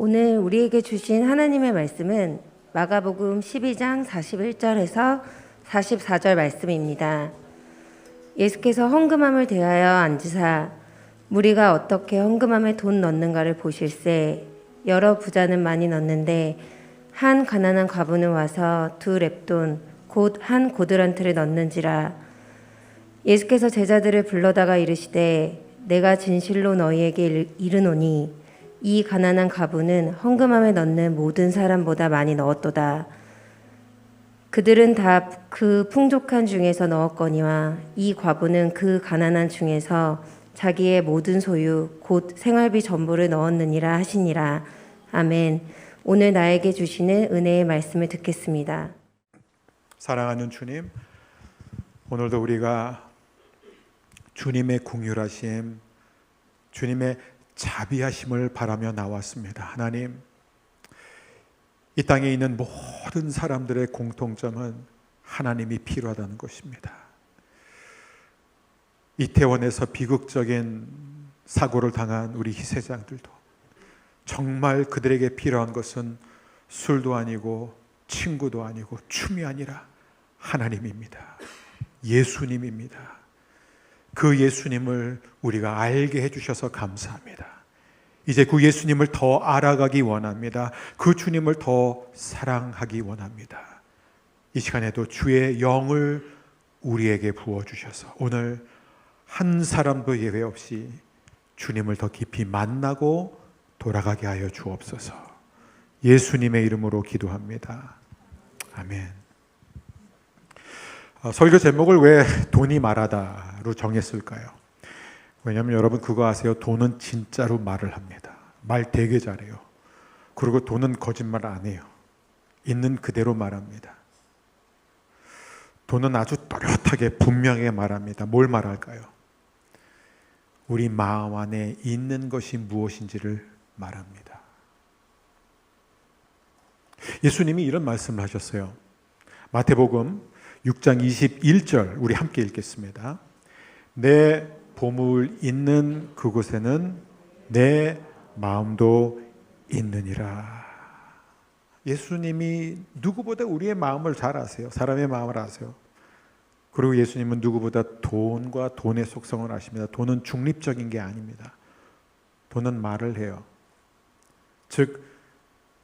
오늘 우리에게 주신 하나님의 말씀은 마가복음 12장 41절에서 44절 말씀입니다. 예수께서 헌금함을 대하여 앉으사 무리가 어떻게 헌금함에 돈 넣는가를 보실세 여러 부자는 많이 넣는데 한 가난한 과부는 와서 2렙돈 곧 한 고드란트를 넣는지라. 예수께서 제자들을 불러다가 이르시되 내가 진실로 너희에게 이르노니 이 가난한 과부는 헌금함에 넣는 모든 사람보다 많이 넣었도다. 그들은 다 그 풍족한 중에서 넣었거니와 이 과부는 그 가난한 중에서 자기의 모든 소유 곧 생활비 전부를 넣었느니라 하시니라. 아멘. 오늘 나에게 주시는 은혜의 말씀을 듣겠습니다. 사랑하는 주님, 오늘도 우리가 주님의 긍휼하심, 주님의 자비하심을 바라며 나왔습니다. 하나님, 이 땅에 있는 모든 사람들의 공통점은 하나님이 필요하다는 것입니다. 이태원에서 비극적인 사고를 당한 우리 희생자들도 정말 그들에게 필요한 것은 술도 아니고 친구도 아니고 춤이 아니라 하나님입니다. 예수님입니다. 그 예수님을 우리가 알게 해주셔서 감사합니다. 이제 그 예수님을 더 알아가기 원합니다. 그 주님을 더 사랑하기 원합니다. 이 시간에도 주의 영을 우리에게 부어주셔서 오늘 한 사람도 예외 없이 주님을 더 깊이 만나고 돌아가게 하여 주옵소서. 예수님의 이름으로 기도합니다. 아멘. 설교 제목을 왜 돈이 말하다로 정했을까요? 왜냐하면 여러분 그거 아세요? 돈은 진짜로 말을 합니다. 말 되게 잘해요. 그리고 돈은 거짓말 안 해요. 있는 그대로 말합니다. 돈은 아주 또렷하게 분명하게 말합니다. 뭘 말할까요? 우리 마음 안에 있는 것이 무엇인지를 말합니다. 예수님이 이런 말씀을 하셨어요. 마태복음 6장 21절 우리 함께 읽겠습니다. 내 보물 있는 그곳에는 내 마음도 있느니라. 예수님이 누구보다 우리의 마음을 잘 아세요. 사람의 마음을 아세요. 그리고 예수님은 누구보다 돈과 돈의 속성을 아십니다. 돈은 중립적인 게 아닙니다. 돈은 말을 해요. 즉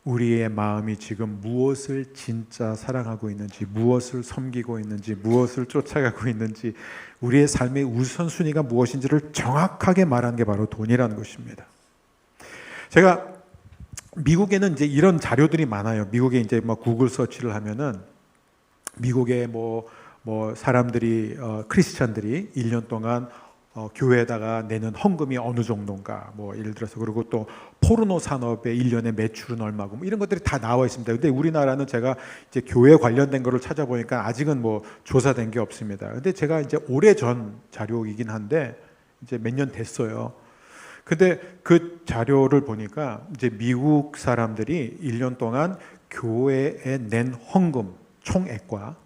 우리의 마음이 지금 무엇을 진짜 사랑하고 있는지, 무엇을 섬기고 있는지, 무엇을 쫓아가고 있는지, 우리의 삶의 우선순위가 무엇인지를 정확하게 말하는 게 바로 돈이라는 것입니다. 제가 미국에는 이제 이런 자료들이 많아요. 미국에 이제 막 구글 서치를 하면은 미국의 뭐 사람들이 크리스찬들이 1년 동안 교회에다가 내는 헌금이 어느 정도인가, 뭐 예를 들어서 그리고 또 포르노 산업의 1년의 매출은 얼마고 뭐 이런 것들이 다 나와 있습니다. 근데 우리나라는 제가 이제 교회 관련된 거를 찾아보니까 아직은 뭐 조사된 게 없습니다. 근데 제가 이제 오래전 자료이긴 한데 이제 몇 년 됐어요. 근데 그 자료를 보니까 이제 미국 사람들이 1년 동안 교회에 낸 헌금 총액과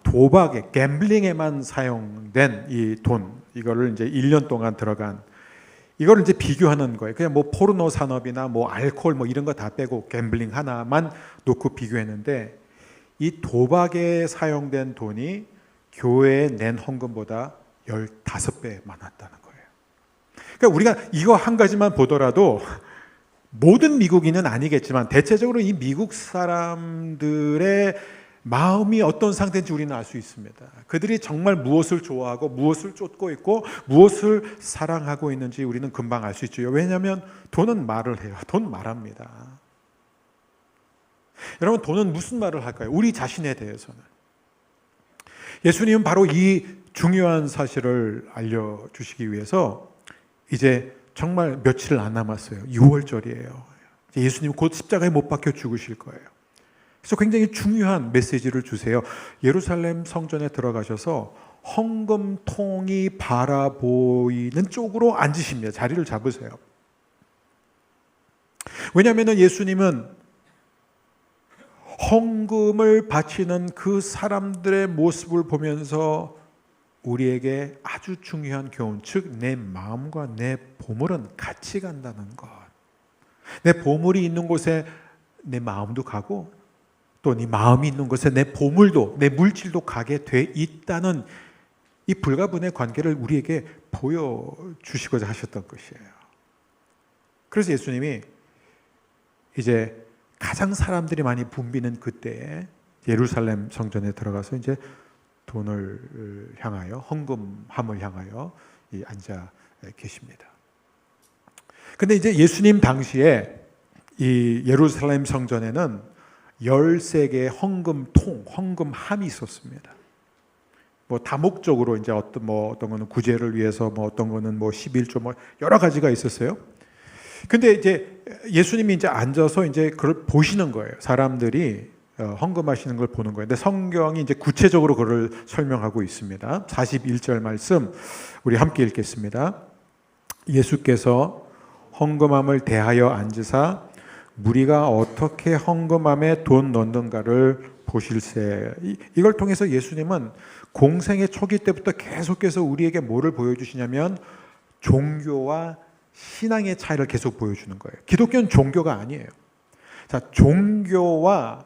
도박에 갬블링에만 사용된 이 돈, 이거를 이제 1년 동안 들어간 이거를 이제 비교하는 거예요. 그냥 뭐 포르노 산업이나 뭐 알코올 뭐 이런 거 다 빼고 갬블링 하나만 놓고 비교했는데 이 도박에 사용된 돈이 교회에 낸 헌금보다 15배 많았다는 거예요. 그러니까 우리가 이거 한 가지만 보더라도 모든 미국인은 아니겠지만 대체적으로 이 미국 사람들의 마음이 어떤 상태인지 우리는 알 수 있습니다. 그들이 정말 무엇을 좋아하고 무엇을 쫓고 있고 무엇을 사랑하고 있는지 우리는 금방 알 수 있죠. 왜냐하면 돈은 말을 해요. 돈 말합니다. 여러분 돈은 무슨 말을 할까요? 우리 자신에 대해서는. 예수님은 바로 이 중요한 사실을 알려주시기 위해서 이제 정말 며칠 안 남았어요. 6월절이에요. 예수님 곧 십자가에 못 박혀 죽으실 거예요. 그래서 굉장히 중요한 메시지를 주세요. 예루살렘 성전에 들어가셔서 헌금통이 바라보이는 쪽으로 앉으십니다. 자리를 잡으세요. 왜냐하면 예수님은 헌금을 바치는 그 사람들의 모습을 보면서 우리에게 아주 중요한 교훈, 즉 내 마음과 내 보물은 같이 간다는 것. 내 보물이 있는 곳에 내 마음도 가고 또 네 마음이 있는 곳에 내 보물도 내 물질도 가게 돼 있다는 이 불가분의 관계를 우리에게 보여주시고자 하셨던 것이에요. 그래서 예수님이 이제 가장 사람들이 많이 붐비는 그때에 예루살렘 성전에 들어가서 이제 돈을 향하여 헌금함을 향하여 앉아 계십니다. 근데 이제 예수님 당시에 이 예루살렘 성전에는 13개의 헌금통, 헌금함이 있었습니다. 뭐 다목적으로 이제 어떤 거는 구제를 위해서, 어떤 거는 11조, 여러 가지가 있었어요. 근데 이제 예수님이 이제 앉아서 이제 그걸 보시는 거예요. 사람들이 헌금하시는 걸 보는 거예요. 근데 성경이 이제 구체적으로 그걸 설명하고 있습니다. 41절 말씀 우리 함께 읽겠습니다. 예수께서 헌금함을 대하여 앉으사 무리가 어떻게 헌금함에 돈 넣는가를 보실세. 이걸 통해서 예수님은 공생의 초기 때부터 계속해서 우리에게 뭐를 보여주시냐면 종교와 신앙의 차이를 계속 보여주는 거예요. 기독교는 종교가 아니에요. 자, 종교와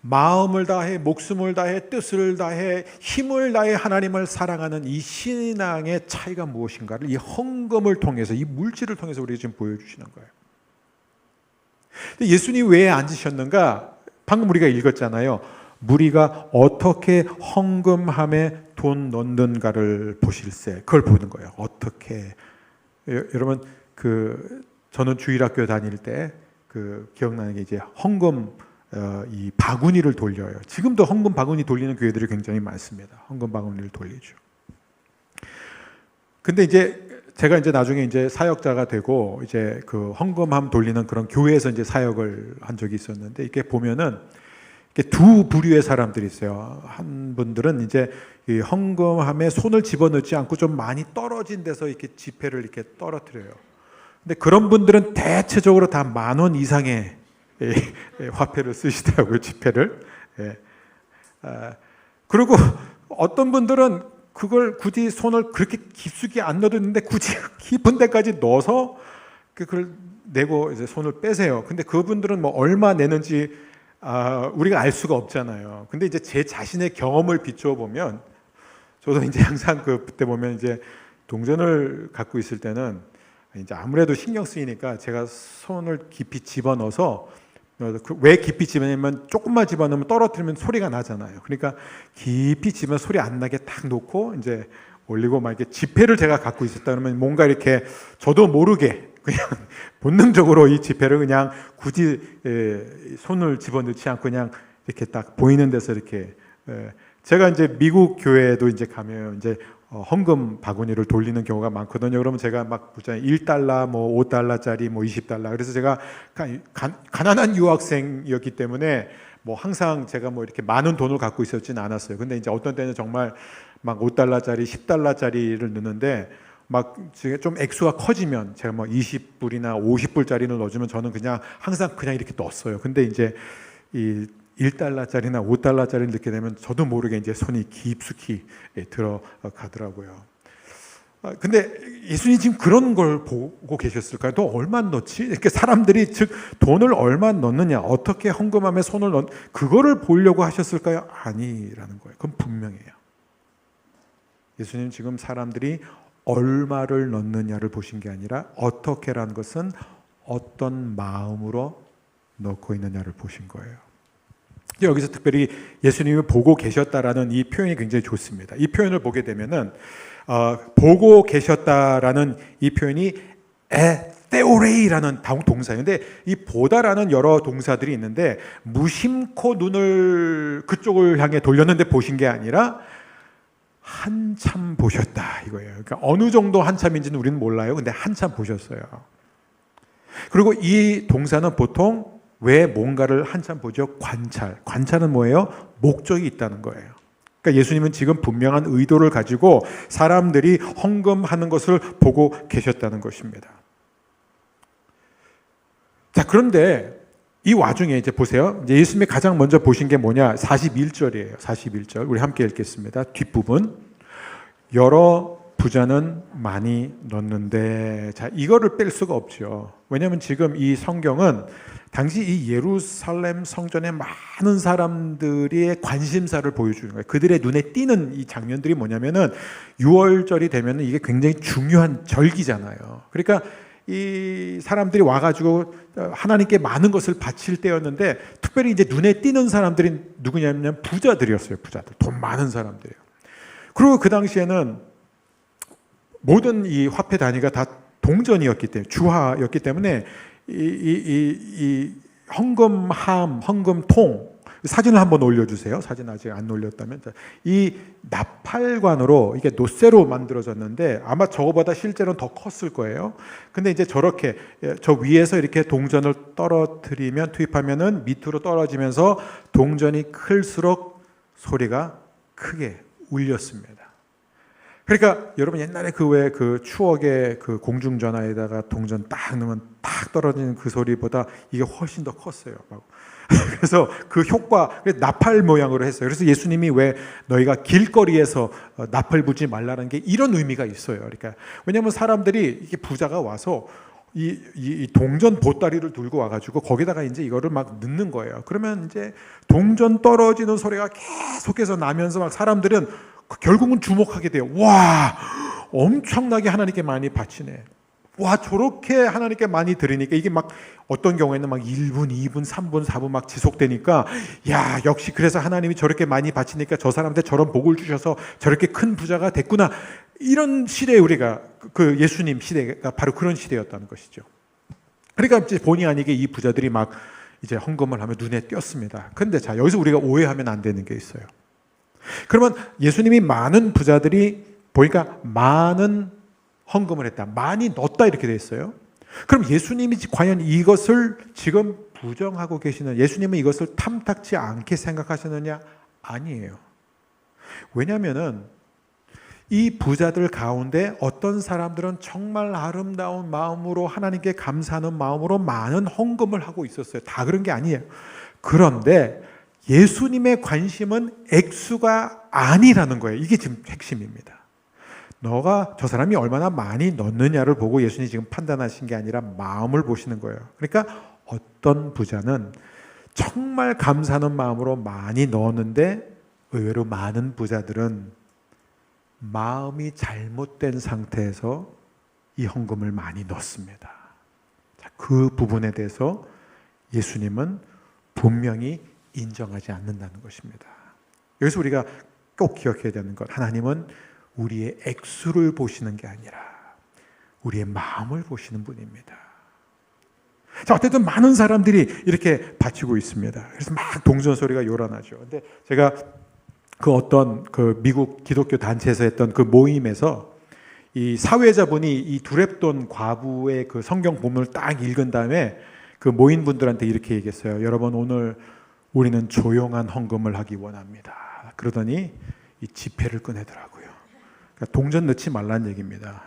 마음을 다해, 목숨을 다해, 뜻을 다해, 힘을 다해 하나님을 사랑하는 이 신앙의 차이가 무엇인가를 이 헌금을 통해서, 이 물질을 통해서 우리에게 지금 보여주시는 거예요. 예수님 왜 앉으셨는가? 방금 우리가 읽었잖아요. 무리가 어떻게 헌금함에 돈 넣는가를 보실세. 그걸 보는 거예요. 어떻게. 여러분, 저는 주일학교 다닐 때 기억나는 게 이제 헌금 이 바구니를 돌려요. 지금도 헌금 바구니 돌리는 교회들이 굉장히 많습니다. 헌금 바구니를 돌리죠. 근데 이제 제가 이제 나중에 이제 사역자가 되고 이제 그 헌금함 돌리는 그런 교회에서 이제 사역을 한 적이 있었는데 이렇게 보면은 이렇게 두 부류의 사람들이 있어요. 한 분들은 이제 이 헌금함에 손을 집어넣지 않고 좀 많이 떨어진 데서 이렇게 지폐를 이렇게 떨어뜨려요. 근데 그런 분들은 대체적으로 다 10,000원 이상의 화폐를 쓰시더라고요, 지폐를. 그리고 어떤 분들은 그걸 굳이 손을 그렇게 깊숙이 안 넣어도 되는데 굳이 깊은 데까지 넣어서 그걸 내고 이제 손을 빼세요. 근데 그분들은 뭐 얼마 내는지 우리가 알 수가 없잖아요. 근데 이제 제 자신의 경험을 비추어 보면 저도 이제 항상 그때 보면 이제 동전을 갖고 있을 때는 이제 아무래도 신경 쓰이니까 제가 손을 깊이 집어넣어서 왜 깊이 집어넣으면 조금만 집어넣으면 떨어뜨리면 소리가 나잖아요. 그러니까 깊이 집으면 소리 안 나게 딱 놓고 이제 올리고 막 이렇게 지폐를 제가 갖고 있었다 그러면 뭔가 이렇게 저도 모르게 그냥 본능적으로 이 지폐를 그냥 굳이 손을 집어넣지 않고 그냥 이렇게 딱 보이는 데서 이렇게 제가 이제 미국 교회에도 이제 가면 이제 헌금 바구니를 돌리는 경우가 많거든요. 그러면 제가 막 보잖아요. 1달러, 뭐 5달러짜리, 뭐 20달러. 그래서 제가 가난한 유학생이었기 때문에 뭐 항상 제가 뭐 이렇게 많은 돈을 갖고 있었지는 않았어요. 근데 이제 어떤 때는 정말 막 5달러짜리, 10달러짜리를 넣는데 막 좀 액수가 커지면 제가 뭐 20불이나 50불짜리를 넣어주면 저는 그냥 항상 그냥 이렇게 넣었어요. 근데 이제 이 1달러짜리나 5달러짜리를 넣게 되면 저도 모르게 이제 손이 깊숙이 들어가더라고요. 근데 예수님 지금 그런 걸 보고 계셨을까요? 너 얼마 넣지? 이렇게 사람들이 즉 돈을 얼마 넣느냐, 어떻게 헌금함에 손을 넣, 그거를 보려고 하셨을까요? 아니라는 거예요. 그건 분명해요. 예수님 지금 사람들이 얼마를 넣느냐를 보신 게 아니라 어떻게라는 것은 어떤 마음으로 넣고 있느냐를 보신 거예요. 여기서 특별히 예수님이 보고 계셨다라는 이 표현이 굉장히 좋습니다. 이 표현을 보게 되면은 보고 계셨다라는 이 표현이 에테오레이라는 동사예요. 근데 이 보다라는 여러 동사들이 있는데 무심코 눈을 그쪽을 향해 돌렸는데 보신 게 아니라 한참 보셨다 이거예요. 그러니까 어느 정도 한참인지는 우리는 몰라요. 근데 한참 보셨어요. 그리고 이 동사는 보통 왜 뭔가를 한참 보죠? 관찰. 관찰은 뭐예요? 목적이 있다는 거예요. 그러니까 예수님은 지금 분명한 의도를 가지고 사람들이 헌금하는 것을 보고 계셨다는 것입니다. 자, 그런데 이 와중에 이제 보세요. 이제 예수님이 가장 먼저 보신 게 뭐냐? 41절이에요. 41절. 우리 함께 읽겠습니다. 뒷부분. 여러 부자는 많이 넣는데, 자, 이거를 뺄 수가 없죠. 왜냐하면 지금 이 성경은 당시 이 예루살렘 성전에 많은 사람들의 관심사를 보여주는 거예요. 그들의 눈에 띄는 이 장면들이 뭐냐면은 6월절이 되면 이게 굉장히 중요한 절기잖아요. 그러니까 이 사람들이 와가지고 하나님께 많은 것을 바칠 때였는데, 특별히 이제 눈에 띄는 사람들이 누구냐면 부자들이었어요. 부자들, 돈 많은 사람들이에요. 그리고 그 당시에는 모든 이 화폐 단위가 다 동전이었기 때문에, 주화였기 때문에 이 헌금함, 헌금통, 사진을 한번 올려주세요. 사진 아직 안 올렸다면. 이 나팔관으로 이게 노쇠로 만들어졌는데 아마 저거보다 실제로는 더 컸을 거예요. 근데 이제 저렇게 저 위에서 이렇게 동전을 떨어뜨리면, 투입하면은 밑으로 떨어지면서 동전이 클수록 소리가 크게 울렸습니다. 그러니까 여러분 옛날에 그 왜 그 추억의 그 공중전화에다가 동전 딱 넣으면 딱 떨어지는 그 소리보다 이게 훨씬 더 컸어요. 그래서 그 효과, 나팔 모양으로 했어요. 그래서 예수님이 왜 너희가 길거리에서 나팔 부지 말라는 게 이런 의미가 있어요. 그러니까 왜냐하면 사람들이 이게 부자가 와서 이 동전 보따리를 들고 와가지고 거기다가 이제 이거를 막 넣는 거예요. 그러면 이제 동전 떨어지는 소리가 계속해서 나면서 막 사람들은 결국은 주목하게 돼요. 와, 엄청나게 하나님께 많이 바치네. 와, 저렇게 하나님께 많이 드리니까 이게 막 어떤 경우에는 막 1분, 2분, 3분, 4분 막 지속되니까, 야, 역시 그래서 하나님이 저렇게 많이 바치니까 저 사람한테 저런 복을 주셔서 저렇게 큰 부자가 됐구나. 이런 시대에 우리가, 그 예수님 시대가 바로 그런 시대였다는 것이죠. 그러니까 이제 본의 아니게 이 부자들이 막 이제 헌금을 하면 눈에 띄었습니다. 근데 자, 여기서 우리가 오해하면 안 되는 게 있어요. 그러면 예수님이 많은 부자들이 보니까 많은 헌금을 했다, 많이 넣었다 이렇게 돼 있어요. 그럼 예수님이 과연 이것을 지금 부정하고 계시는, 예수님은 이것을 탐탁지 않게 생각하시느냐? 아니에요. 왜냐하면은 이 부자들 가운데 어떤 사람들은 정말 아름다운 마음으로 하나님께 감사하는 마음으로 많은 헌금을 하고 있었어요. 다 그런 게 아니에요. 그런데 예수님의 관심은 액수가 아니라는 거예요. 이게 지금 핵심입니다. 너가 저 사람이 얼마나 많이 넣느냐를 보고 예수님이 지금 판단하신 게 아니라 마음을 보시는 거예요. 그러니까 어떤 부자는 정말 감사하는 마음으로 많이 넣었는데 의외로 많은 부자들은 마음이 잘못된 상태에서 이 헌금을 많이 넣습니다. 그 부분에 대해서 예수님은 분명히 인정하지 않는다는 것입니다. 여기서 우리가 꼭 기억해야 되는 것, 하나님은 우리의 액수를 보시는 게 아니라 우리의 마음을 보시는 분입니다. 자, 어쨌든 많은 사람들이 이렇게 바치고 있습니다. 그래서 막 동전 소리가 요란하죠. 근데 제가 그 어떤 그 미국 기독교 단체에서 했던 그 모임에서 이 사회자분이 이 두렙돈 과부의 그 성경 본문을 딱 읽은 다음에 그 모인 분들한테 이렇게 얘기했어요. 여러분, 오늘 우리는 조용한 헌금을 하기 원합니다. 그러더니 이 지폐를 꺼내더라고요. 그러니까 동전 넣지 말라는 얘기입니다.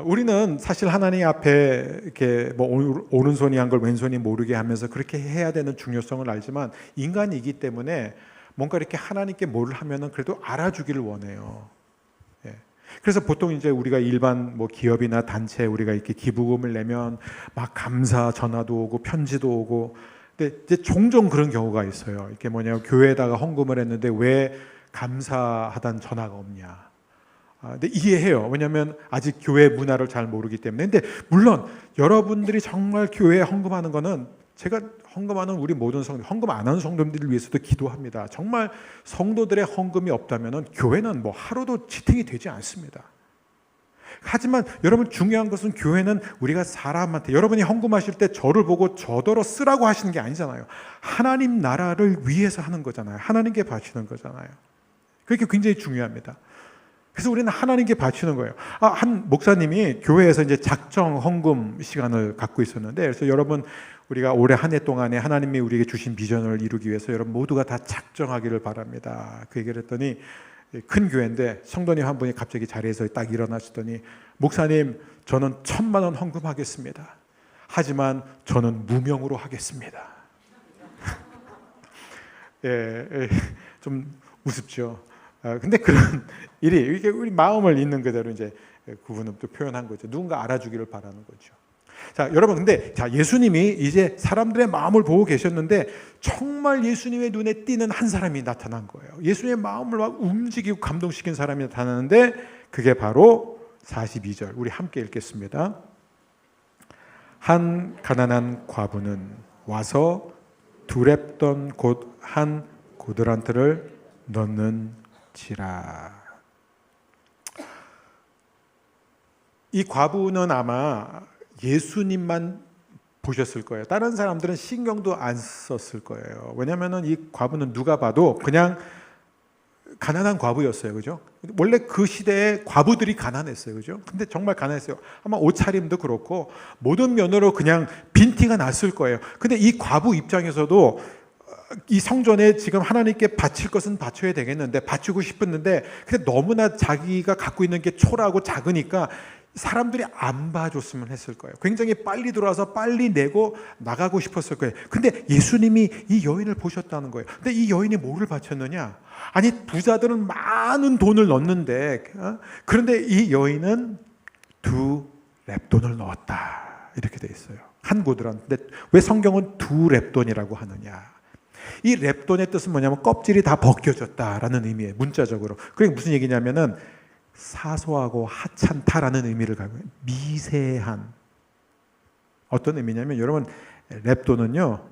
우리는 사실 하나님 앞에 이렇게 뭐 오른손이 한 걸 왼손이 모르게 하면서 그렇게 해야 되는 중요성을 알지만, 인간이기 때문에 뭔가 이렇게 하나님께 뭘 하면은 그래도 알아주기를 원해요. 그래서 보통 이제 우리가 일반 뭐 기업이나 단체 우리가 이렇게 기부금을 내면 막 감사 전화도 오고 편지도 오고, 근데 이제 종종 그런 경우가 있어요. 이게 뭐냐면 교회에다가 헌금을 했는데 왜 감사하다는 전화가 없냐. 근데 이해해요. 왜냐하면 아직 교회 문화를 잘 모르기 때문에. 근데 물론 여러분들이 정말 교회에 헌금하는 거는, 제가 헌금하는 우리 모든 성도, 헌금 안 하는 성도들을 위해서도 기도합니다. 정말 성도들의 헌금이 없다면 교회는 뭐 하루도 지탱이 되지 않습니다. 하지만 여러분, 중요한 것은 교회는 우리가 사람한테, 여러분이 헌금하실 때 저를 보고 저더러 쓰라고 하시는 게 아니잖아요. 하나님 나라를 위해서 하는 거잖아요. 하나님께 바치는 거잖아요. 그게 굉장히 중요합니다. 그래서 우리는 하나님께 바치는 거예요. 한 목사님이 교회에서 이제 작정 헌금 시간을 갖고 있었는데, 그래서 여러분, 우리가 올해 한 해 동안에 하나님이 우리에게 주신 비전을 이루기 위해서 여러분 모두가 다 작정하기를 바랍니다. 그 얘기를 했더니, 큰 교회인데 성도님 한 분이 갑자기 자리에서 딱 일어나시더니, 목사님, 저는 1,000만 원 헌금하겠습니다. 하지만 저는 무명으로 하겠습니다. 좀 우습죠. 근데 그런 일이 이렇게 우리 마음을 있는 그대로 이제 그분은 또 표현한 거죠. 누군가 알아주기를 바라는 거죠. 자, 여러분, 근데 자, 예수님이 이제 사람들의 마음을 보고 계셨는데 정말 예수님의 눈에 띄는 한 사람이 나타난 거예요. 예수님의 마음을 막 움직이고 감동시킨 사람이 나타나는데 그게 바로 42절. 우리 함께 읽겠습니다. 한 가난한 과부는 와서 두 렙돈 곧 한 고드란트를 넣는지라. 이 과부는 아마 예수님만 보셨을 거예요. 다른 사람들은 신경도 안 썼을 거예요. 왜냐하면 이 과부는 누가 봐도 그냥 가난한 과부였어요. 그죠? 원래 그 시대에 과부들이 가난했어요. 그죠? 근데 정말 가난했어요. 아마 옷차림도 그렇고 모든 면으로 그냥 빈티가 났을 거예요. 근데 이 과부 입장에서도 이 성전에 지금 하나님께 바칠 것은 바쳐야 되겠는데 바치고 싶었는데 근데 너무나 자기가 갖고 있는 게 초라하고 작으니까 사람들이 안 봐줬으면 했을 거예요. 굉장히 빨리 들어와서 빨리 내고 나가고 싶었을 거예요. 근데 예수님이 이 여인을 보셨다는 거예요. 근데 이 여인이 뭐를 바쳤느냐? 아니 부자들은 많은 돈을 넣는데 그런데 이 여인은 두 렙돈을 넣었다. 이렇게 돼 있어요. 한 고드란. 근데 왜 성경은 두 렙돈이라고 하느냐? 이 렙돈의 뜻은 뭐냐면 껍질이 다 벗겨졌다라는 의미예요. 문자적으로. 그게 무슨 얘기냐면은 사소하고 하찮다라는 의미를 가지고 미세한 어떤 의미냐면 여러분 렙돈은요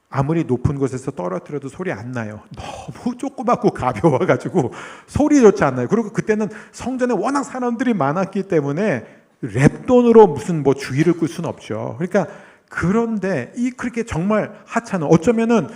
아무리 높은 곳에서 떨어뜨려도 소리 안 나요. 너무 조그맣고 가벼워가지고 소리조차 안 나요. 그리고 그때는 성전에 워낙 사람들이 많았기 때문에 렙돈으로 무슨 뭐 주의를 끌 수는 없죠. 그러니까 그런데 이 그렇게 정말 하찮은 어쩌면은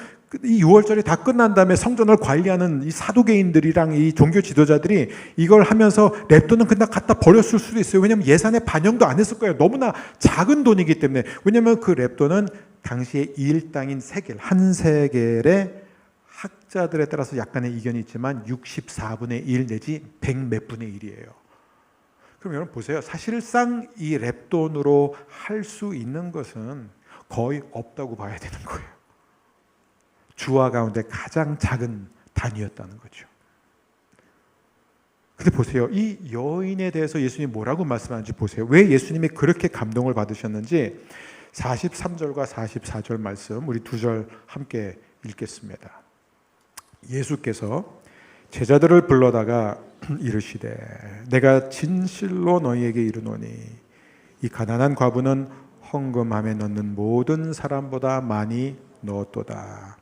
이 6월절이 다 끝난 다음에 성전을 관리하는 이 사두개인들이랑 이 종교 지도자들이 이걸 하면서 렙돈은 그냥 갖다 버렸을 수도 있어요. 왜냐하면 예산에 반영도 안 했을 거예요. 너무나 작은 돈이기 때문에. 왜냐하면 그 렙돈은 당시의 일당인 세겔, 한 세겔의 학자들에 따라서 약간의 이견이 있지만 64분의 1 내지 100 몇 분의 1이에요. 그럼 여러분 보세요. 사실상 이 렙돈으로 할 수 있는 것은 거의 없다고 봐야 되는 거예요. 주화 가운데 가장 작은 단위였다는 거죠. 근데 보세요. 이 여인에 대해서 예수님이 뭐라고 말씀하는지 보세요. 왜 예수님이 그렇게 감동을 받으셨는지 43절과 44절 말씀 우리 두 절 함께 읽겠습니다. 예수께서 제자들을 불러다가 이르시되 내가 진실로 너희에게 이르노니 이 가난한 과부는 헌금함에 넣는 모든 사람보다 많이 넣었도다.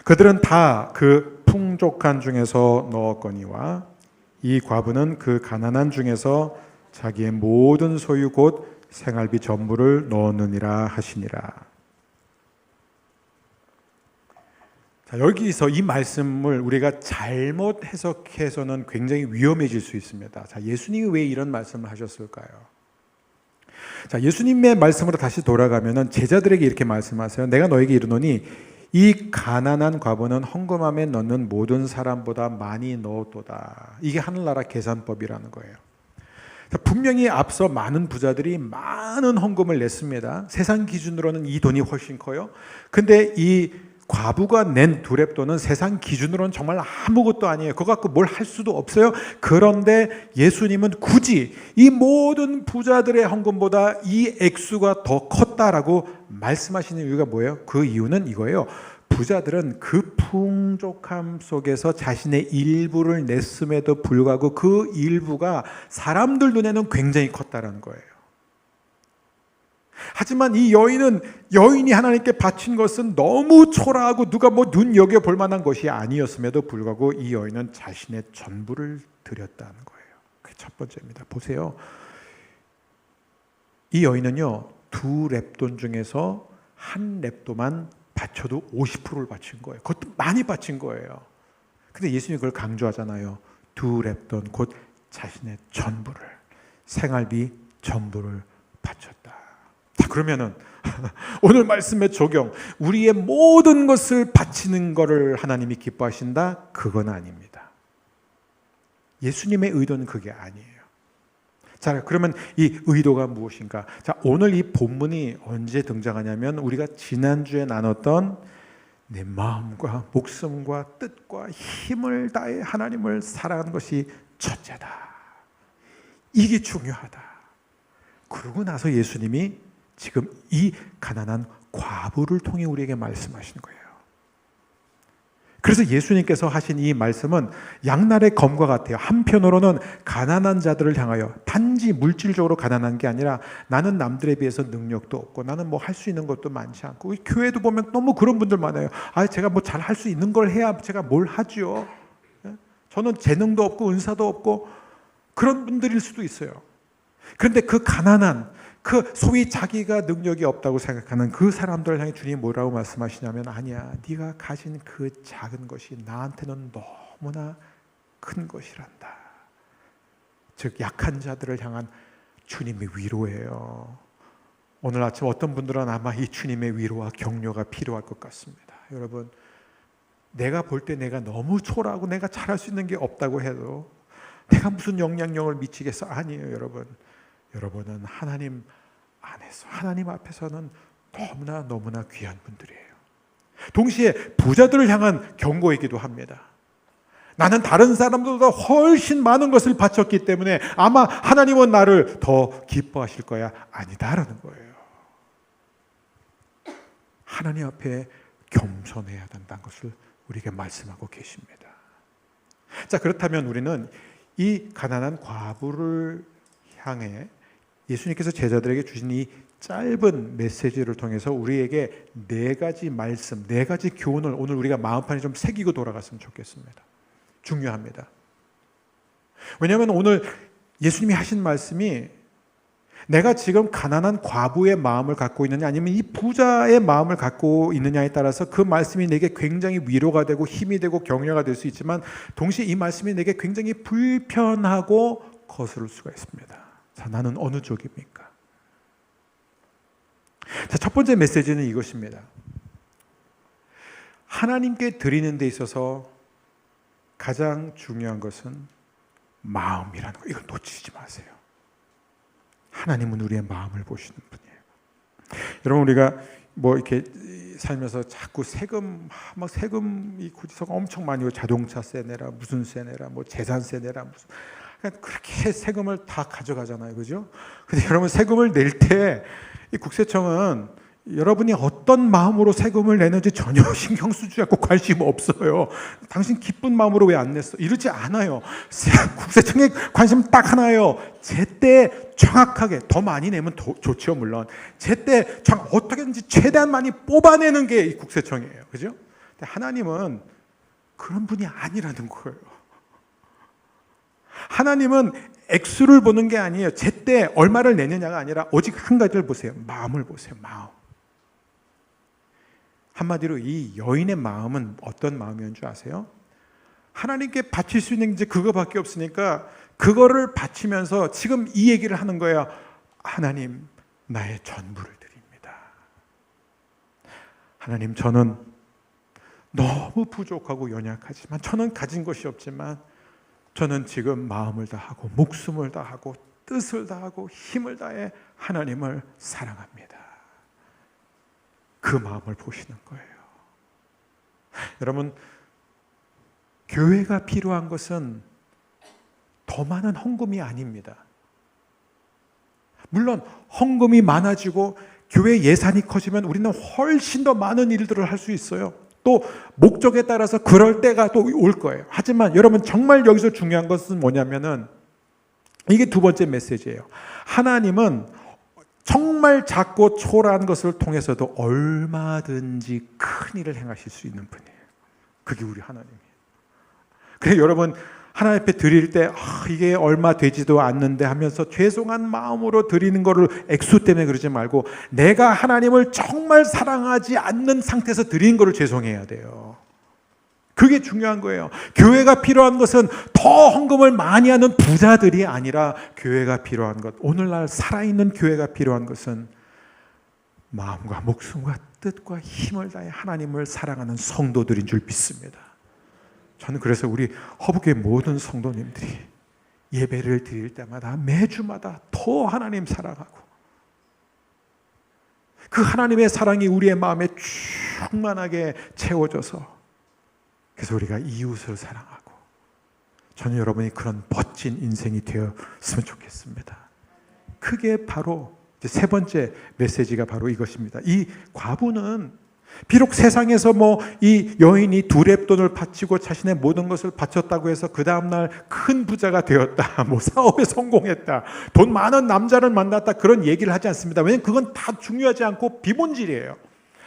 그들은 다 그 풍족한 중에서 넣었거니와 이 과부는 그 가난한 중에서 자기의 모든 소유 곧 생활비 전부를 넣었느니라 하시니라. 자, 여기서 이 말씀을 우리가 잘못 해석해서는 굉장히 위험해질 수 있습니다. 자, 예수님이 왜 이런 말씀을 하셨을까요? 자, 예수님의 말씀으로 다시 돌아가면은 제자들에게 이렇게 말씀하세요. 내가 너에게 이르노니 이 가난한 과부는 헌금함에 넣는 모든 사람보다 많이 넣었도다. 이게 하늘나라 계산법이라는 거예요. 분명히 앞서 많은 부자들이 많은 헌금을 냈습니다. 세상 기준으로는 이 돈이 훨씬 커요. 근데 이 과부가 낸 두 렙돈은 세상 기준으로는 정말 아무것도 아니에요. 그거 갖고 뭘 할 수도 없어요. 그런데 예수님은 굳이 이 모든 부자들의 헌금보다 이 액수가 더 컸다라고 말씀하시는 이유가 뭐예요? 그 이유는 이거예요. 부자들은 그 풍족함 속에서 자신의 일부를 냈음에도 불구하고 그 일부가 사람들 눈에는 굉장히 컸다는 거예요. 하지만 이 여인이 하나님께 바친 것은 너무 초라하고 누가 뭐 눈여겨볼 만한 것이 아니었음에도 불구하고 이 여인은 자신의 전부를 드렸다는 거예요. 그게 첫 번째입니다. 보세요. 이 여인은요, 두 렙돈 중에서 한 렙돈만 바쳐도 50%를 바친 거예요. 그것도 많이 바친 거예요. 근데 예수님이 그걸 강조하잖아요. 두 렙돈 곧 자신의 전부를, 생활비 전부를 바쳤다. 자, 그러면은 오늘 말씀의 적용, 우리의 모든 것을 바치는 것을 하나님이 기뻐하신다? 그건 아닙니다. 예수님의 의도는 그게 아니에요. 자, 그러면 이 의도가 무엇인가? 자, 오늘 이 본문이 언제 등장하냐면 우리가 지난주에 나눴던 내 마음과 목숨과 뜻과 힘을 다해 하나님을 사랑하는 것이 첫째다. 이게 중요하다. 그러고 나서 예수님이 지금 이 가난한 과부를 통해 우리에게 말씀하시는 거예요. 그래서 예수님께서 하신 이 말씀은 양날의 검과 같아요. 한편으로는 가난한 자들을 향하여 단지 물질적으로 가난한 게 아니라 나는 남들에 비해서 능력도 없고 나는 뭐 할 수 있는 것도 많지 않고 교회도 보면 너무 그런 분들 많아요. 제가 뭐 잘 할 수 있는 걸 해야 제가 뭘 하죠. 저는 재능도 없고 은사도 없고 그런 분들일 수도 있어요. 그런데 그 가난한 그 소위 자기가 능력이 없다고 생각하는 그 사람들을 향해 주님이 뭐라고 말씀하시냐면 아니야, 네가 가진 그 작은 것이 나한테는 너무나 큰 것이란다. 즉 약한 자들을 향한 주님의 위로예요. 오늘 아침 어떤 분들은 아마 이 주님의 위로와 격려가 필요할 것 같습니다. 여러분, 내가 볼 때 내가 너무 초라하고 내가 잘할 수 있는 게 없다고 해도 내가 무슨 영향력을 미치겠어? 아니에요, 여러분. 여러분은 하나님 안에서 하나님 앞에서는 너무나 귀한 분들이에요. 동시에 부자들을 향한 경고이기도 합니다. 나는 다른 사람들보다 훨씬 많은 것을 바쳤기 때문에 아마 하나님은 나를 더 기뻐하실 거야. 아니다라는 거예요. 하나님 앞에 겸손해야 된다는 것을 우리에게 말씀하고 계십니다. 자, 그렇다면 우리는 이 가난한 과부를 향해 예수님께서 제자들에게 주신 이 짧은 메시지를 통해서 우리에게 네 가지 말씀, 네 가지 교훈을 오늘 우리가 마음판에 좀 새기고 돌아갔으면 좋겠습니다. 중요합니다. 왜냐하면 오늘 예수님이 하신 말씀이 내가 지금 가난한 과부의 마음을 갖고 있느냐 아니면 이 부자의 마음을 갖고 있느냐에 따라서 그 말씀이 내게 굉장히 위로가 되고 힘이 되고 격려가 될 수 있지만 동시에 이 말씀이 내게 굉장히 불편하고 거스를 수가 있습니다. 자, 나는 어느 쪽입니까? 자, 첫 번째 메시지는 이것입니다. 하나님께 드리는 데 있어서 가장 중요한 것은 마음이라는 거. 이걸 놓치지 마세요. 하나님은 우리의 마음을 보시는 분이에요. 여러분, 우리가 뭐 이렇게 살면서 자꾸 세금이 구지서가 엄청 많이 오고 자동차세 내라, 무슨 세 내라, 뭐 재산세 내라, 무슨 그렇게 세금을 다 가져가잖아요, 그죠? 근데 여러분, 세금을 낼 때 이 국세청은 여러분이 어떤 마음으로 세금을 내는지 전혀 신경 쓰지 않고 관심 없어요. 당신 기쁜 마음으로 왜 안 냈어? 이러지 않아요. 국세청에 관심 딱 하나예요. 제때 정확하게, 더 많이 내면 좋죠, 물론. 제때 어떻게든지 최대한 많이 뽑아내는 게 이 국세청이에요, 그죠? 근데 하나님은 그런 분이 아니라는 거예요. 하나님은 액수를 보는 게 아니에요. 제때 얼마를 내느냐가 아니라 오직 한 가지를 보세요. 마음을 보세요. 마음. 한마디로 이 여인의 마음은 어떤 마음이었는 줄 아세요? 하나님께 바칠 수 있는 게 그거밖에 없으니까 그거를 바치면서 지금 이 얘기를 하는 거예요. 하나님, 나의 전부를 드립니다. 하나님, 저는 너무 부족하고 연약하지만, 저는 가진 것이 없지만 저는 지금 마음을 다하고 목숨을 다하고 뜻을 다하고 힘을 다해 하나님을 사랑합니다. 그 마음을 보시는 거예요. 여러분, 교회가 필요한 것은 더 많은 헌금이 아닙니다. 물론 헌금이 많아지고 교회 예산이 커지면 우리는 훨씬 더 많은 일들을 할 수 있어요. 또 목적에 따라서 그럴 때가 또 올 거예요. 하지만 여러분, 정말 여기서 중요한 것은 뭐냐면은 이게 두 번째 메시지예요. 하나님은 정말 작고 초라한 것을 통해서도 얼마든지 큰 일을 행하실 수 있는 분이에요. 그게 우리 하나님이에요. 그래서 여러분, 하나님 앞에 드릴 때 이게 얼마 되지도 않는데 하면서 죄송한 마음으로 드리는 거를 액수 때문에 그러지 말고 내가 하나님을 정말 사랑하지 않는 상태에서 드리는 거를 죄송해야 돼요. 그게 중요한 거예요. 교회가 필요한 것은 더 헌금을 많이 하는 부자들이 아니라 교회가 필요한 것, 오늘날 살아있는 교회가 필요한 것은 마음과 목숨과 뜻과 힘을 다해 하나님을 사랑하는 성도들인 줄 믿습니다. 저는 그래서 우리 허브교회 모든 성도님들이 예배를 드릴 때마다 매주마다 더 하나님 사랑하고 그 하나님의 사랑이 우리의 마음에 쭉 충만하게 채워줘서 그래서 우리가 이웃을 사랑하고 저는 여러분이 그런 멋진 인생이 되었으면 좋겠습니다. 그게 바로 세 번째 메시지가 바로 이것입니다. 이 과부는 비록 세상에서 이 여인이 두 렙돈을 바치고 자신의 모든 것을 바쳤다고 해서 그 다음날 큰 부자가 되었다, 사업에 성공했다, 돈 많은 남자를 만났다, 그런 얘기를 하지 않습니다. 왜냐하면 그건 다 중요하지 않고 비본질이에요.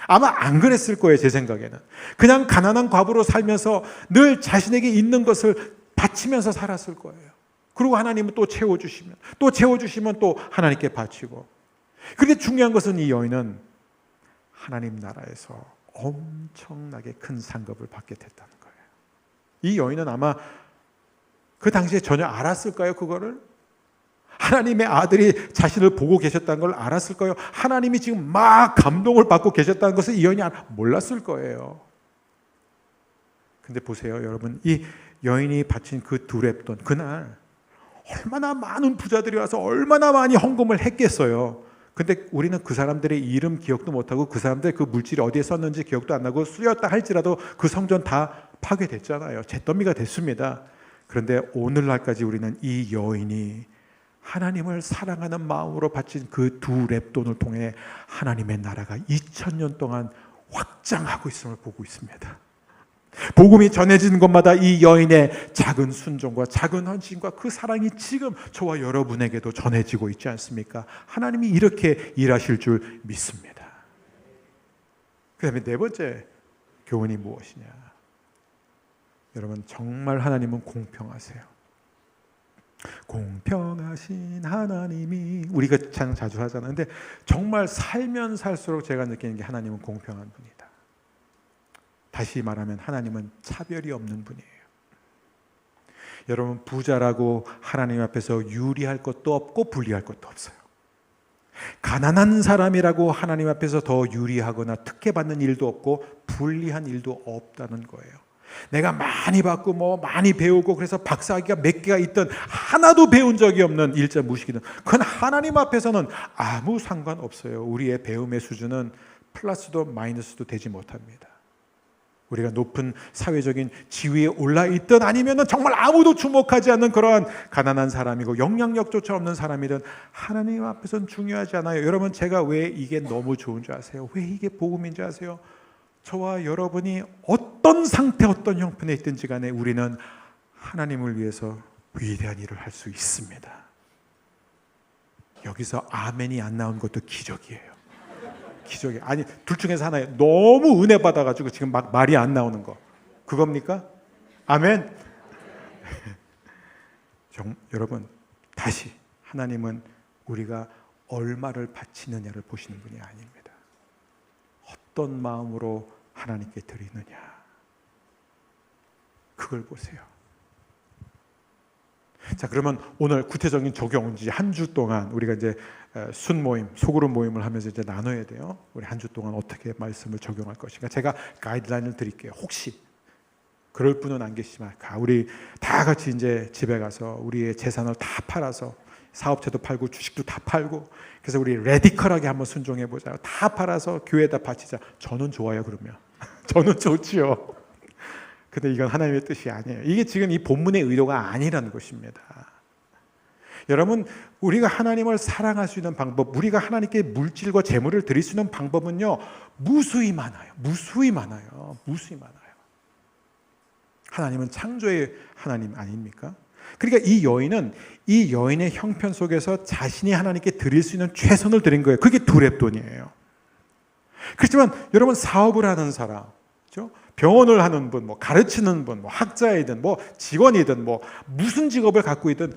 아마 안 그랬을 거예요. 제 생각에는 그냥 가난한 과부로 살면서 늘 자신에게 있는 것을 바치면서 살았을 거예요. 그리고 하나님은 또 채워주시면 또 하나님께 바치고. 그런데 중요한 것은 이 여인은 하나님 나라에서 엄청나게 큰 상급을 받게 됐다는 거예요. 이 여인은 아마 그 당시에 전혀 알았을까요? 그거를? 하나님의 아들이 자신을 보고 계셨다는 걸 알았을까요? 하나님이 지금 막 감동을 받고 계셨다는 것을 이 여인이 몰랐을 거예요. 근데 보세요, 여러분. 이 여인이 바친 그 두 렙돈, 그날 얼마나 많은 부자들이 와서 얼마나 많이 헌금을 했겠어요. 근데 우리는 그 사람들의 이름 기억도 못하고 그 사람들 그 물질이 어디에 썼는지 기억도 안 나고 쓰였다 할지라도 그 성전 다 파괴됐잖아요. 잿더미가 됐습니다. 그런데 오늘날까지 우리는 이 여인이 하나님을 사랑하는 마음으로 바친 그 두 렙돈을 통해 하나님의 나라가 2000년 동안 확장하고 있음을 보고 있습니다. 복음이 전해지는 곳마다 이 여인의 작은 순종과 작은 헌신과 그 사랑이 지금 저와 여러분에게도 전해지고 있지 않습니까? 하나님이 이렇게 일하실 줄 믿습니다. 그 다음에 네 번째 교훈이 무엇이냐? 여러분, 정말 하나님은 공평하세요. 공평하신 하나님이, 우리가 참 자주 하잖아요. 근데 정말 살면 살수록 제가 느끼는 게 하나님은 공평한 분이다. 다시 말하면 하나님은 차별이 없는 분이에요. 여러분, 부자라고 하나님 앞에서 유리할 것도 없고 불리할 것도 없어요. 가난한 사람이라고 하나님 앞에서 더 유리하거나 특혜받는 일도 없고 불리한 일도 없다는 거예요. 내가 많이 받고 많이 배우고 그래서 박사학위가 몇 개가 있든 하나도 배운 적이 없는 일자 무식이든 그건 하나님 앞에서는 아무 상관없어요. 우리의 배움의 수준은 플러스도 마이너스도 되지 못합니다. 우리가 높은 사회적인 지위에 올라있든 아니면 정말 아무도 주목하지 않는 그러한 가난한 사람이고 영향력조차 없는 사람이든 하나님 앞에서는 중요하지 않아요. 여러분, 제가 왜 이게 너무 좋은 줄 아세요? 왜 이게 복음인 줄 아세요? 저와 여러분이 어떤 상태, 어떤 형편에 있든지 간에 우리는 하나님을 위해서 위대한 일을 할 수 있습니다. 여기서 아멘이 안 나온 것도 기적이에요. 기적이 아니, 둘 중에서 하나예요. 너무 은혜 받아가지고 지금 막 말이 안 나오는 거, 그겁니까? 아멘. 여러분, 다시 하나님은 우리가 얼마를 바치느냐를 보시는 분이 아닙니다. 어떤 마음으로 하나님께 드리느냐, 그걸 보세요. 자, 그러면 오늘 구체적인 적용, 이제 한 주 동안 우리가 이제 순 모임, 소그룹 모임을 하면서 이제 나눠야 돼요. 우리 한 주 동안 어떻게 말씀을 적용할 것인가. 제가 가이드라인을 드릴게요. 혹시 그럴 분은 안 계시지만 우리 다 같이 이제 집에 가서 우리의 재산을 다 팔아서, 사업체도 팔고 주식도 다 팔고, 그래서 우리 레디컬하게 한번 순종해 보자. 다 팔아서 교회에다 바치자. 저는 좋아요. 그러면 저는 좋지요. 근데 이건 하나님의 뜻이 아니에요. 이게 지금 이 본문의 의도가 아니라는 것입니다. 여러분, 우리가 하나님을 사랑할 수 있는 방법, 우리가 하나님께 물질과 재물을 드릴 수 있는 방법은요, 무수히 많아요. 무수히 많아요. 무수히 많아요. 하나님은 창조의 하나님 아닙니까? 그러니까 이 여인은 이 여인의 형편 속에서 자신이 하나님께 드릴 수 있는 최선을 드린 거예요. 그게 두 렙돈이에요. 그렇지만 여러분, 사업을 하는 사람, 그렇죠? 병원을 하는 분, 가르치는 분, 학자이든 직원이든 무슨 직업을 갖고 있든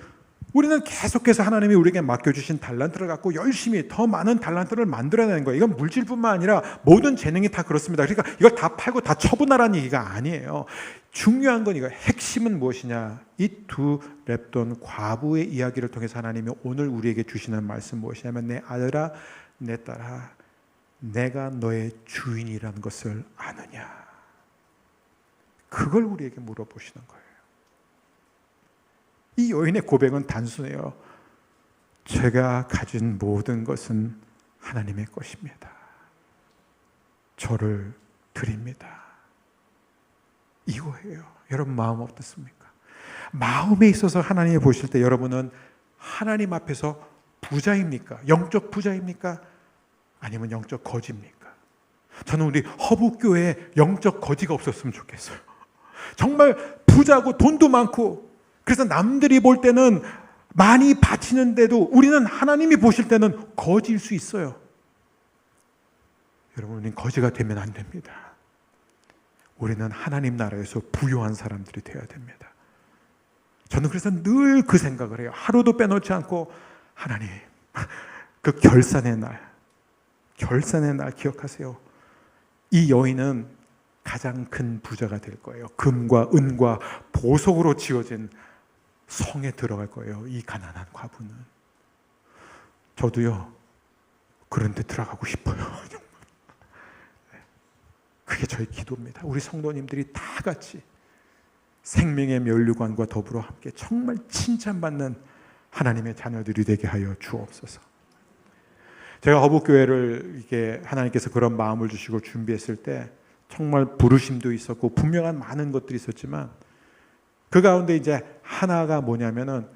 우리는 계속해서 하나님이 우리에게 맡겨주신 달란트를 갖고 열심히 더 많은 달란트를 만들어내는 거예요. 이건 물질뿐만 아니라 모든 재능이 다 그렇습니다. 그러니까 이걸 다 팔고 다 처분하라는 얘기가 아니에요. 중요한 건 이거, 핵심은 무엇이냐? 이 두 렙돈 과부의 이야기를 통해서 하나님이 오늘 우리에게 주시는 말씀 무엇이냐면, 내 아들아, 내 딸아, 내가 너의 주인이라는 것을 아느냐? 그걸 우리에게 물어보시는 거예요. 이 여인의 고백은 단순해요. 제가 가진 모든 것은 하나님의 것입니다. 저를 드립니다. 이거예요. 여러분 마음 어떻습니까? 마음에 있어서 하나님이 보실 때 여러분은 하나님 앞에서 부자입니까? 영적 부자입니까? 아니면 영적 거지입니까? 저는 우리 허북교회에 영적 거지가 없었으면 좋겠어요. 정말 부자고 돈도 많고, 그래서 남들이 볼 때는 많이 바치는데도 우리는 하나님이 보실 때는 거지일 수 있어요. 여러분, 우리는 거지가 되면 안 됩니다. 우리는 하나님 나라에서 부유한 사람들이 되어야 됩니다. 저는 그래서 늘 그 생각을 해요. 하루도 빼놓지 않고 하나님, 그 결산의 날 기억하세요. 이 여인은 가장 큰 부자가 될 거예요. 금과 은과 보석으로 지어진 성에 들어갈 거예요. 이 가난한 과부는. 저도요, 그런 데 들어가고 싶어요. 그게 저의 기도입니다. 우리 성도님들이 다 같이 생명의 면류관과 더불어 함께 정말 칭찬받는 하나님의 자녀들이 되게 하여 주옵소서. 제가 허북교회를 이게 하나님께서 그런 마음을 주시고 준비했을 때 정말 부르심도 있었고 분명한 많은 것들이 있었지만, 그 가운데 이제 하나가 뭐냐면은,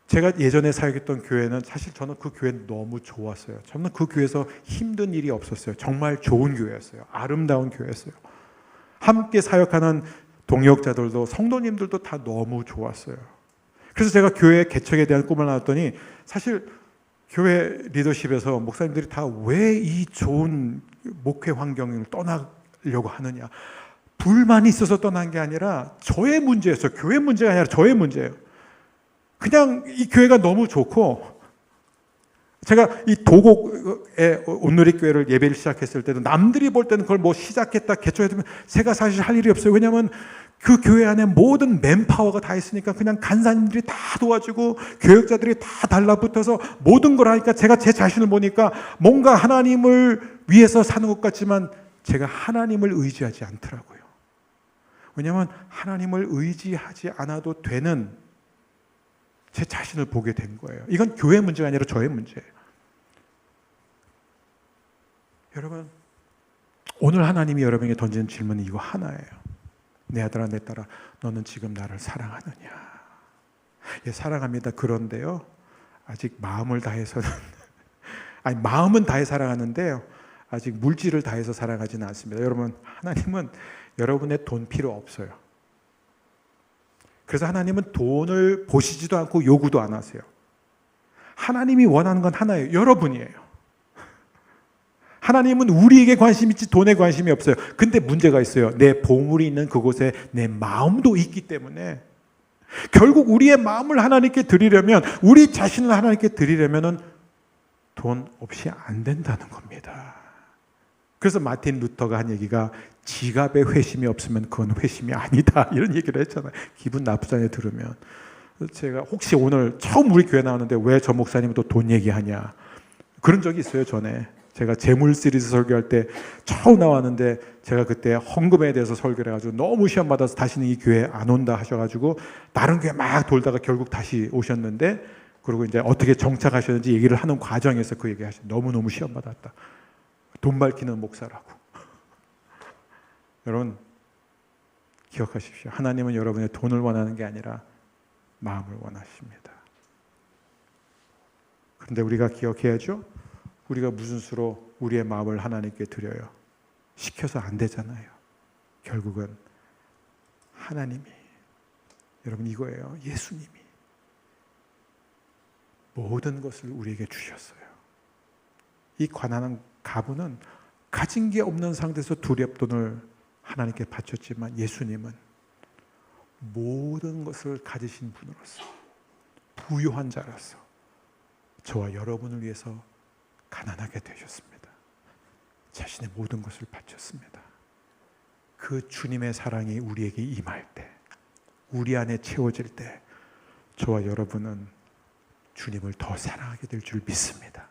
제가 예전에 사역했던 교회는 사실 저는 그 교회 너무 좋았어요. 저는 그 교회에서 힘든 일이 없었어요. 정말 좋은 교회였어요. 아름다운 교회였어요. 함께 사역하는 동역자들도 성도님들도 다 너무 좋았어요. 그래서 제가 교회 개척에 대한 꿈을 나눴더니, 사실 교회 리더십에서 목사님들이 다 왜 이 좋은 목회 환경을 떠나려고 하느냐, 불만이 있어서 떠난 게 아니라 저의 문제였어요. 교회 문제가 아니라 저의 문제예요. 그냥 이 교회가 너무 좋고, 제가 이 도곡의 온누리교회를 예배를 시작했을 때도 남들이 볼 때는 그걸 뭐 시작했다 개척했으면 제가 사실 할 일이 없어요. 왜냐하면 그 교회 안에 모든 맨파워가 다 있으니까 그냥 간사님들이 다 도와주고 교역자들이 다 달라붙어서 모든 걸 하니까, 제가 제 자신을 보니까 뭔가 하나님을 위해서 사는 것 같지만 제가 하나님을 의지하지 않더라고요. 왜냐하면 하나님을 의지하지 않아도 되는 제 자신을 보게 된 거예요. 이건 교회 문제가 아니라 저의 문제예요. 여러분, 오늘 하나님이 여러분에게 던지는 질문은 이거 하나예요. 내 아들아, 내 딸아, 너는 지금 나를 사랑하느냐? 예, 사랑합니다. 그런데요, 아직 마음을 다해서는 아니, 마음은 다해 사랑하는데요, 아직 물질을 다해서 사랑하지는 않습니다. 여러분, 하나님은 여러분의 돈 필요 없어요. 그래서 하나님은 돈을 보시지도 않고 요구도 안 하세요. 하나님이 원하는 건 하나예요. 여러분이에요. 하나님은 우리에게 관심 있지 돈에 관심이 없어요. 근데 문제가 있어요. 내 보물이 있는 그곳에 내 마음도 있기 때문에 결국 우리의 마음을 하나님께 드리려면, 우리 자신을 하나님께 드리려면 돈 없이 안 된다는 겁니다. 그래서 마틴 루터가 한 얘기가, 지갑에 회심이 없으면 그건 회심이 아니다, 이런 얘기를 했잖아요. 기분 나쁘잖아요, 들으면. 제가 혹시 오늘 처음 우리 교회 나왔는데 왜 저 목사님은 또 돈 얘기하냐, 그런 적이 있어요. 전에 제가 재물 시리즈 설교할 때 처음 나왔는데, 제가 그때 헌금에 대해서 설교를 해가지고 너무 시험 받아서 다시는 이 교회 안 온다 하셔가지고 다른 교회 막 돌다가 결국 다시 오셨는데, 그리고 이제 어떻게 정착하셨는지 얘기를 하는 과정에서 그 얘기 하시죠. 너무너무 시험 받았다. 돈 밝히는 목사라고. 여러분, 기억하십시오. 하나님은 여러분의 돈을 원하는 게 아니라 마음을 원하십니다. 그런데 우리가 기억해야죠. 우리가 무슨 수로 우리의 마음을 하나님께 드려요? 시켜서 안 되잖아요. 결국은 하나님이, 여러분 이거예요. 예수님이 모든 것을 우리에게 주셨어요. 이 가난한 가부는 가진 게 없는 상태에서 두렵돈을 하나님께 바쳤지만, 예수님은 모든 것을 가지신 분으로서, 부유한 자로서 저와 여러분을 위해서 가난하게 되셨습니다. 자신의 모든 것을 바쳤습니다. 그 주님의 사랑이 우리에게 임할 때, 우리 안에 채워질 때, 저와 여러분은 주님을 더 사랑하게 될 줄 믿습니다.